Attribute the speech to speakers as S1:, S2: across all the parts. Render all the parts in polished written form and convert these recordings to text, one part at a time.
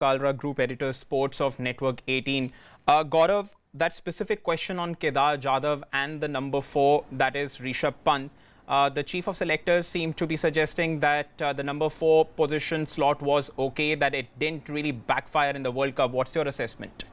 S1: Kalra, Group Editor, Sports of Network 18. Gaurav, that specific question on Kedar Jadhav and the number 4, that is Rishabh Pant. The chief of selectors seemed to be suggesting that the number 4 position slot was okay, that it didn't really backfire in the World Cup. What's your assessment?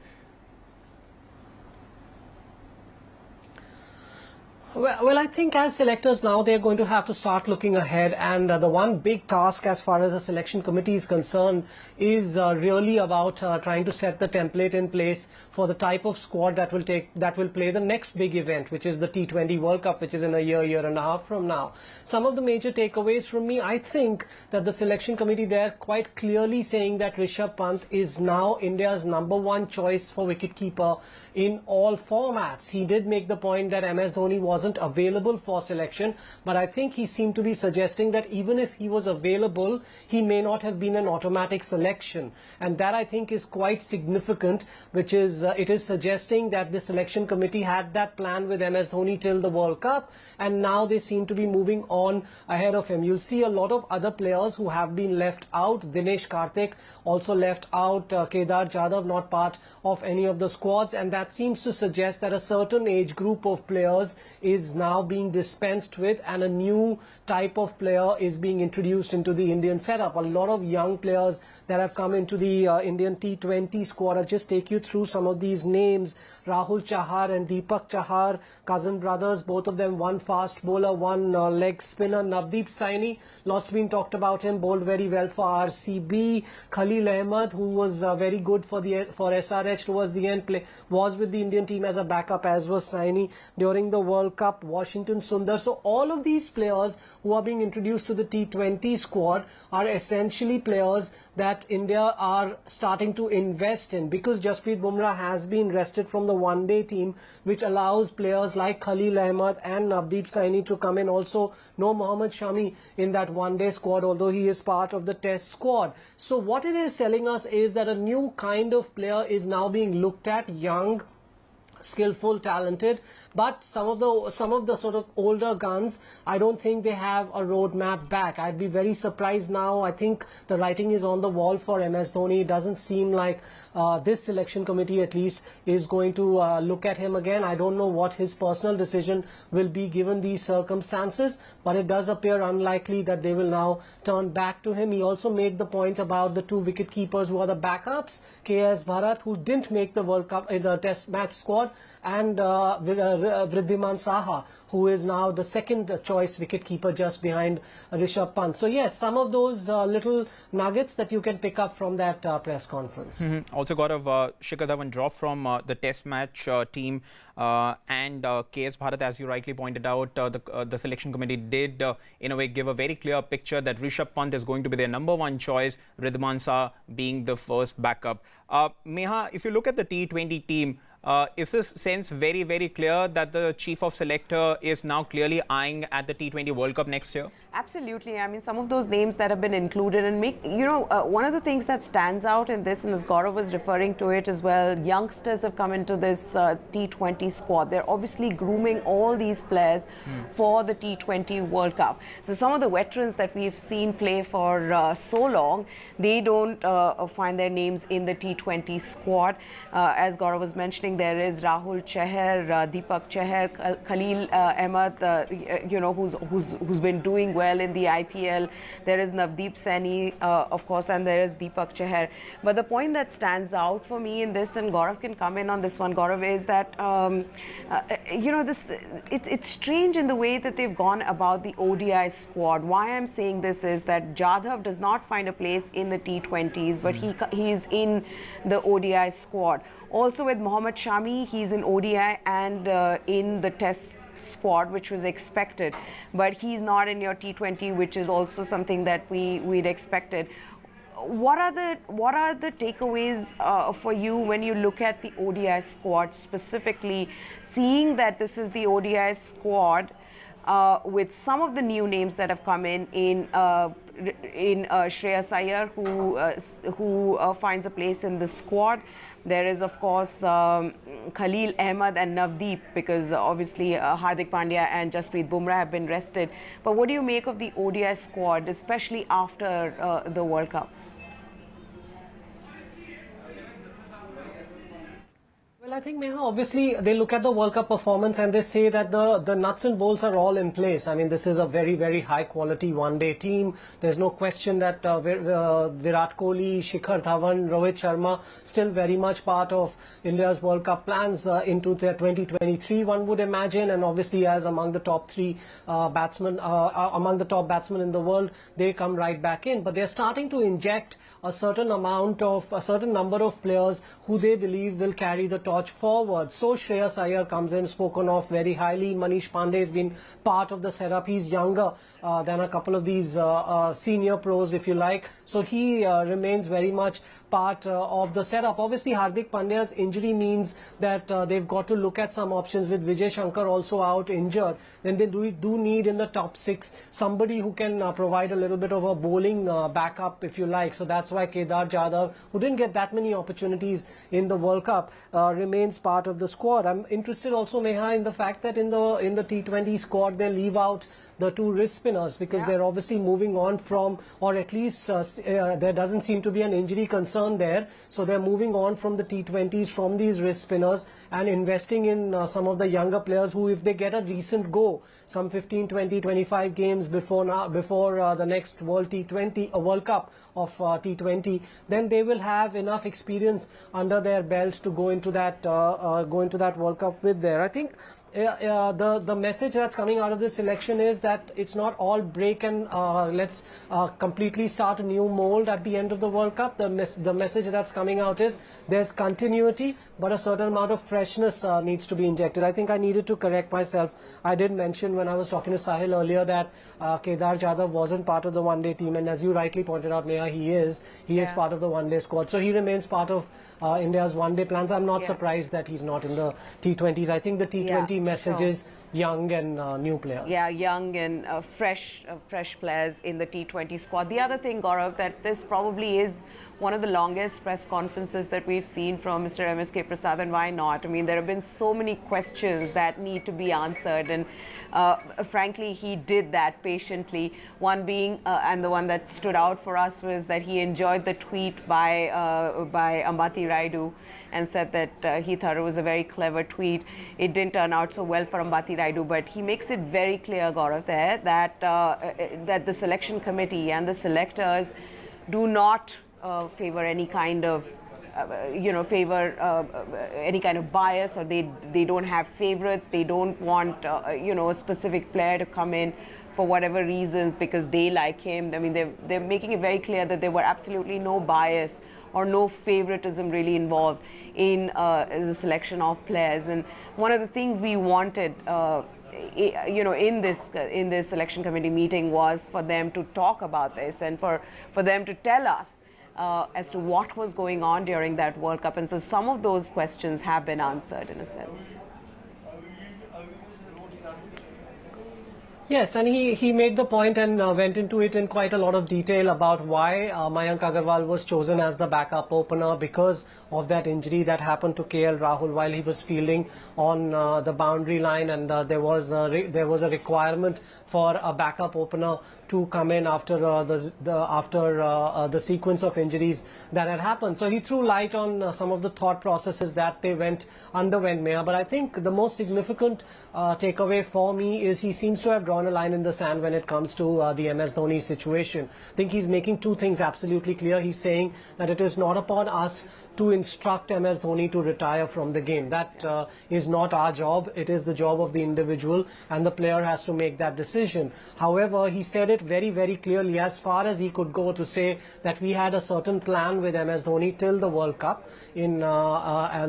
S2: Well, I think as selectors now, they're going to have to start looking ahead. And the one big task as far as the selection committee is concerned is really about trying to set the template in place for the type of squad that will play the next big event, which is the T20 World Cup, which is in a year and a half from now. Some of the major takeaways from me, I think that the selection committee there quite clearly saying that Rishabh Pant is now India's #1 choice for wicketkeeper in all formats. He did make the point that MS Dhoni wasn't available for selection, but I think he seemed to be suggesting that even if he was available, he may not have been an automatic selection, and that I think is quite significant, which is it is suggesting that the selection committee had that plan with MS Dhoni till the World Cup, and now they seem to be moving on ahead of him. You'll see a lot of other players who have been left out. Dinesh Karthik also left out, Kedar Jadhav not part of any of the squads, and that seems to suggest that a certain age group of players is now being dispensed with and a new type of player is being introduced into the Indian setup. A lot of young players that have come into the Indian T20 squad. I'll just take you through some of these names. Rahul Chahar and Deepak Chahar, cousin brothers, both of them, one fast bowler, one leg spinner. Navdeep Saini, lots been talked about him, bowled very well for RCB. Khalil Ahmed, who was very good for SRH towards the end, was with the Indian team as a backup, as was Saini during the World Cup. Washington Sundar. So all of these players who are being introduced to the T20 squad are essentially players that India are starting to invest in, because Jasprit Bumrah has been rested from the one-day team, which allows players like Khalil Ahmed and Navdeep Saini to come in. Also, no Mohammad Shami in that one-day squad, although he is part of the test squad. So what it is telling us is that a new kind of player is now being looked at, young, skillful, talented, but some of the sort of older guns, I don't think they have a roadmap back. I'd be very surprised now. I think the writing is on the wall for MS Dhoni. It doesn't seem like this selection committee at least is going to look at him again. I don't know what his personal decision will be given these circumstances, but it does appear unlikely that they will now turn back to him. He also made the point about the 2 wicket keepers who are the backups, KS Bharat, who didn't make the World Cup in the test match squad, and Wriddhiman Saha, who is now the second choice wicketkeeper just behind Rishabh Pant. So yes, some of those little nuggets that you can pick up from that press conference.
S1: Also got a Shikhar Dhawan drop from the test match team, and KS Bharat, as you rightly pointed out, the selection committee did in a way give a very clear picture that Rishabh Pant is going to be their #1 choice, Wriddhiman Saha being the first backup. Meha, if you look at the T20 team, is this sense very, very clear that the chief of selector is now clearly eyeing at the T20 World Cup next year?
S3: Absolutely. I mean, some of those names that have been included, and one of the things that stands out in this, and as Gaurav was referring to it as well, youngsters have come into this T20 squad. They're obviously grooming all these players for the T20 World Cup. So some of the veterans that we've seen play for so long, they don't find their names in the T20 squad. As Gaurav was mentioning, there is Rahul Chahar, Deepak Chahar, Khalil Ahmed, who's been doing well in the IPL. There is Navdeep Saini, of course, and there is Deepak Chahar. But the point that stands out for me in this, and Gaurav can come in on this one, Gaurav, is that it's strange in the way that they've gone about the ODI squad. Why I'm saying this is that Jadhav does not find a place in the T20s, but he's in the ODI squad. Also with Mohammad Shami, he's in ODI and in the test squad, which was expected, but he's not in your T20, which is also something that we'd expected. What are the takeaways for you when you look at the ODI squad specifically, seeing that this is the ODI squad with some of the new names that have come in Shreyas Iyer, who finds a place in the squad. There is, of course, Khalil Ahmed and Navdeep, because obviously Hardik Pandya and Jasprit Bumrah have been rested. But what do you make of the ODI squad, especially after the World Cup?
S2: I think, Meha, obviously they look at the World Cup performance and they say that the nuts and bolts are all in place. I mean, this is a very, very high quality one-day team. There's no question that Virat Kohli, Shikhar Dhawan, Rohit Sharma still very much part of India's World Cup plans into their 2023, one would imagine. And obviously, as among the top three batsmen, among the top batsmen in the world, they come right back in. But they're starting to inject a certain number of players who they believe will carry the torch forward. So Shreyas Iyer comes in, spoken of very highly. Manish Pandey has been part of the setup. He's younger than a couple of these senior pros, if you like. So he remains very much part of the setup. Obviously, Hardik Pandya's injury means that they've got to look at some options. With Vijay Shankar also out injured, then they do need in the top six somebody who can provide a little bit of a bowling backup, if you like. So that's why Kedar Jadhav, who didn't get that many opportunities in the World Cup, remains part of the squad. I'm interested also, Meha, in the fact that in the T20 squad they leave out the two wrist spinners because they're obviously moving on from, or at least there doesn't seem to be an injury concern there. So they're moving on from the T20s, from these wrist spinners, and investing in some of the younger players who, if they get a recent go, some 15, 20, 25 games before the next World Cup of T20, then they will have enough experience under their belts to go into that World Cup with there. I think the message that's coming out of this election is that it's not all break and let's completely start a new mold at the end of the World Cup. The message that's coming out is there's continuity, but a certain amount of freshness needs to be injected. I think I needed to correct myself. I did mention when I was talking to Sahil earlier that Kedar Jadhav wasn't part of the one-day team, and as you rightly pointed out, Neha, he is part of the one-day squad. So he remains part of India's one-day plans. I'm not surprised that he's not in the T20s. I think the T20 message is young and new players.
S3: Yeah, young and fresh players in the T20 squad. The other thing, Gaurav, that this probably is one of the longest press conferences that we've seen from Mr. MSK Prasad, and why not? I mean, there have been so many questions that need to be answered, and frankly, he did that patiently. One being, and the one that stood out for us, was that he enjoyed the tweet by Ambati Raidu and said that he thought it was a very clever tweet. It didn't turn out so well for Ambati Raidu, but he makes it very clear, Gaurav, there that that the selection committee and the selectors do not favor any kind of any kind of bias, or they don't have favorites. They don't want a specific player to come in for whatever reasons because they like him. I mean, they're making it very clear that there were absolutely no bias or no favoritism really involved in the selection of players. And one of the things we wanted in this selection committee meeting was for them to talk about this and for them to tell us as to what was going on during that World Cup. And so some of those questions have been answered in a sense.
S2: Yes, and he made the point and went into it in quite a lot of detail about why Mayank Agarwal was chosen as the backup opener because of that injury that happened to KL Rahul while he was fielding on the boundary line, and there was a requirement for a backup opener to come in after the sequence of injuries that had happened. So he threw light on some of the thought processes that they underwent, Meha. But I think the most significant takeaway for me is he seems to have drawn a line in the sand when it comes to the MS Dhoni situation. I think he's making two things absolutely clear. He's saying that it is not upon us to instruct MS Dhoni to retire from the game. That is not our job. It is the job of the individual, and the player has to make that decision. However, he said it very, very clearly, as far as he could go, to say that we had a certain plan with MS Dhoni till the World Cup in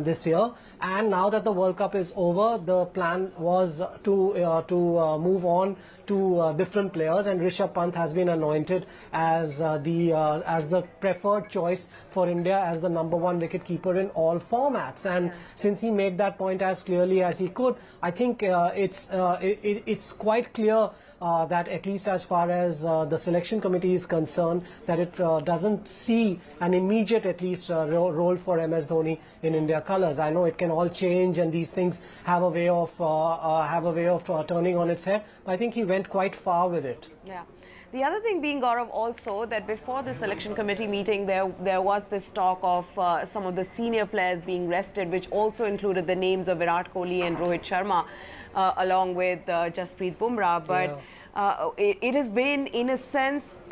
S2: this year. And now that the World Cup is over, the plan was to move on to different players, and Rishabh Pant has been anointed as the preferred choice for India as the #1 wicketkeeper in all formats. And since he made that point as clearly as he could, I think it's quite clear that at least as far as the selection committee is concerned, that it doesn't see an immediate, at least, role for MS Dhoni in India colours. I know it can all change, and these things have a way of turning on its head. But I think he went quite far with it.
S3: Yeah. The other thing being, Gaurav, also that before the selection committee meeting, there was this talk of some of the senior players being rested, which also included the names of Virat Kohli and Rohit Sharma, along with Jasprit Bumrah. But it has been, in a sense,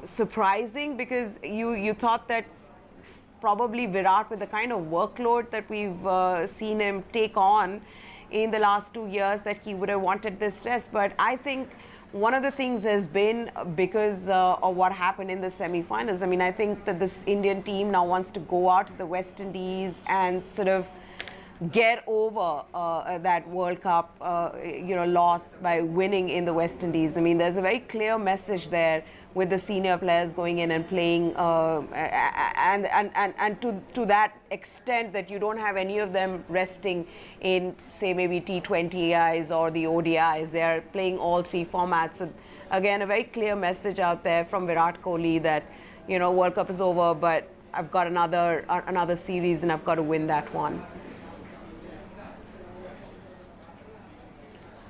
S3: surprising, because you thought that probably Virat, with the kind of workload that we've seen him take on in the last 2 years, that he would have wanted this rest. But I think one of the things has been because of what happened in the semi-finals. I mean, I think that this Indian team now wants to go out to the West Indies and sort of get over that World Cup, loss by winning in the West Indies. I mean, there's a very clear message there with the senior players going in and playing, and to that extent that you don't have any of them resting in, say, maybe T20 AIs or the ODIs. They are playing all three formats. So again, a very clear message out there from Virat Kohli that, World Cup is over, but I've got another series and I've got to win that one.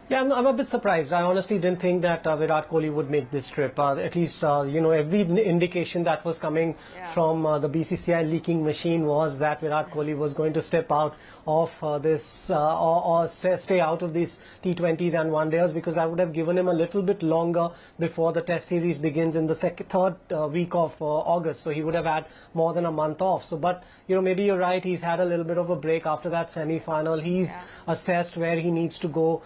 S2: Yeah, I'm a bit surprised. I honestly didn't think that Virat Kohli would make this trip. At least, every indication that was coming from the BCCI leaking machine was that Virat Kohli was going to step out of this or stay out of these T20s and one-dayers, because I would have given him a little bit longer before the test series begins in the third week of August. So he would have had more than a month off. So, but, maybe you're right. He's had a little bit of a break after that semi-final. He's assessed where he needs to go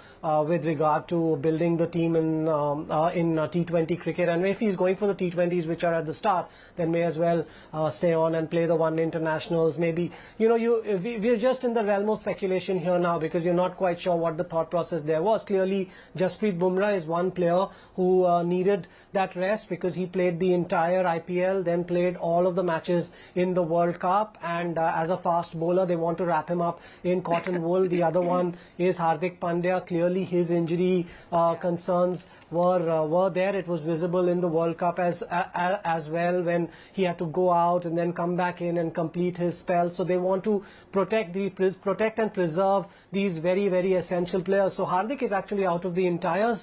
S2: with regard to building the team in T20 cricket, and if he's going for the T20s, which are at the start, then may as well stay on and play the one internationals. Maybe we're just in the realm of speculation here now, because you're not quite sure what the thought process there was. Clearly, Jasprit Bumrah is one player who needed that rest, because he played the entire IPL, then played all of the matches in the World Cup, and as a fast bowler, they want to wrap him up in cotton wool. The other one is Hardik Pandya. Clearly, his injury concerns were there. It was visible in the World Cup as well, when he had to go out and then come back in and complete his spell. So they want to protect and preserve these very, very essential players. So Hardik is actually out of the entire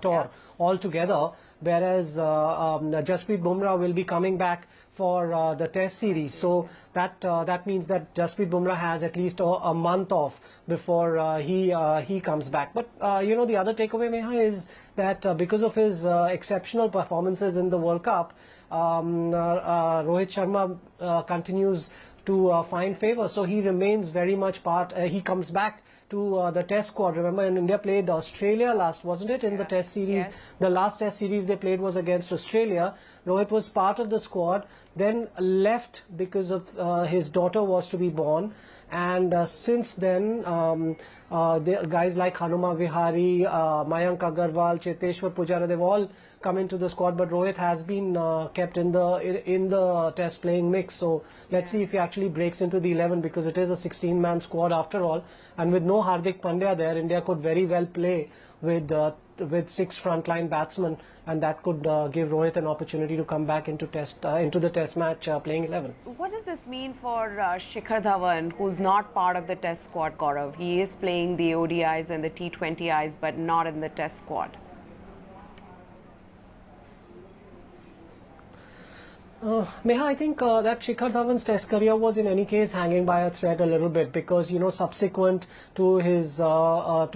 S2: tour altogether, whereas Jasprit Bumrah will be coming back for the test series. So that means that Jasprit Bumrah has at least a month off before he comes back. But the other takeaway, Meha, is that because of his exceptional performances in the World Cup, Rohit Sharma continues to find favor. So he remains very much he comes back to the test squad. Remember, India played Australia last, wasn't it, in the test series?
S3: Yes.
S2: The last test series they played was against Australia. Rohit was part of the squad, then left because of his daughter was to be born. And since then, the guys like Hanuma Vihari, Mayank Agarwal, Cheteshwar Pujara, they've all come into the squad, but Rohit has been kept in the test playing mix. So let's see if he actually breaks into the 11, because it is a 16-man squad after all. And with no Hardik Pandya there, India could very well play with 6 frontline batsmen, and that could give Rohit an opportunity to come back into the test match playing 11.
S3: What does this mean for Shikhar Dhawan, who's not part of the test squad, Gaurav? He is playing the ODIs and the T20Is, but not in the test squad.
S2: Meha, I think that Shikhar Dhawan's test career was in any case hanging by a thread a little bit, because subsequent to his not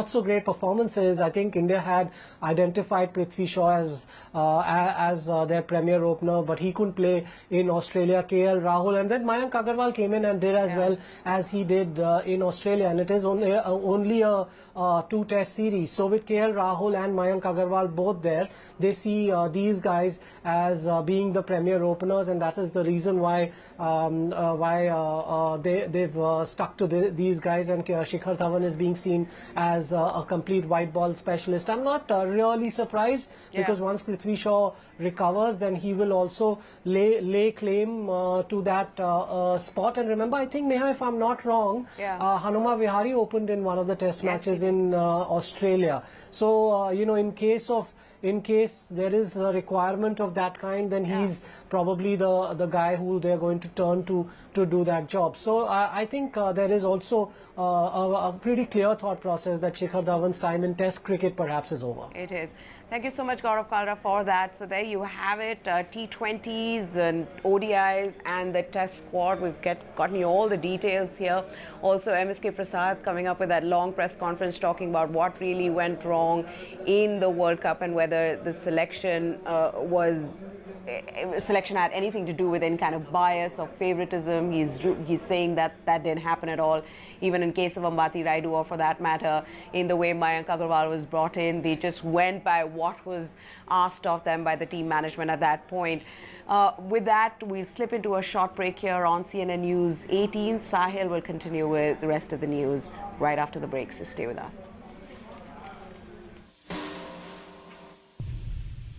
S2: so great performances, I think India had identified Prithvi Shaw as their premier opener, but he couldn't play in Australia. KL Rahul, and then Mayank Agarwal came in and did as well as he did in Australia, and it is only a 2-test series. So with KL Rahul and Mayank Agarwal both there, they see these guys as being the premier openers, and that is the reason why they've stuck to these guys, and Shikhar Dhawan is being seen as a complete white ball specialist. I'm not really surprised, because once Prithvi Shaw recovers, then he will also lay claim to that spot. And remember, I think, Neha, if I'm not wrong, Hanuma Vihari opened in one of the test matches in Australia. So in case there is a requirement of that kind, then he's probably the guy who they're going to turn to do that job. So I think there is also a pretty clear thought process that Shikhar Dhawan's time in Test cricket perhaps is over.
S3: It is. Thank you so much, Gaurav Kalra, for that. So there you have it, T20s and ODIs and the Test squad. We've gotten you all the details here. Also, MSK Prasad coming up with that long press conference talking about what really went wrong in the World Cup and whether the selection had anything to do with any kind of bias or favoritism. He's saying that that didn't happen at all. Even in case of Ambati Raidu, or for that matter, in the way Mayank Agarwal was brought in, they just went by what was asked of them by the team management at that point. With that, we'll slip into a short break here on CNN News 18. Sahil will continue with the rest of the news right after the break, so stay with us.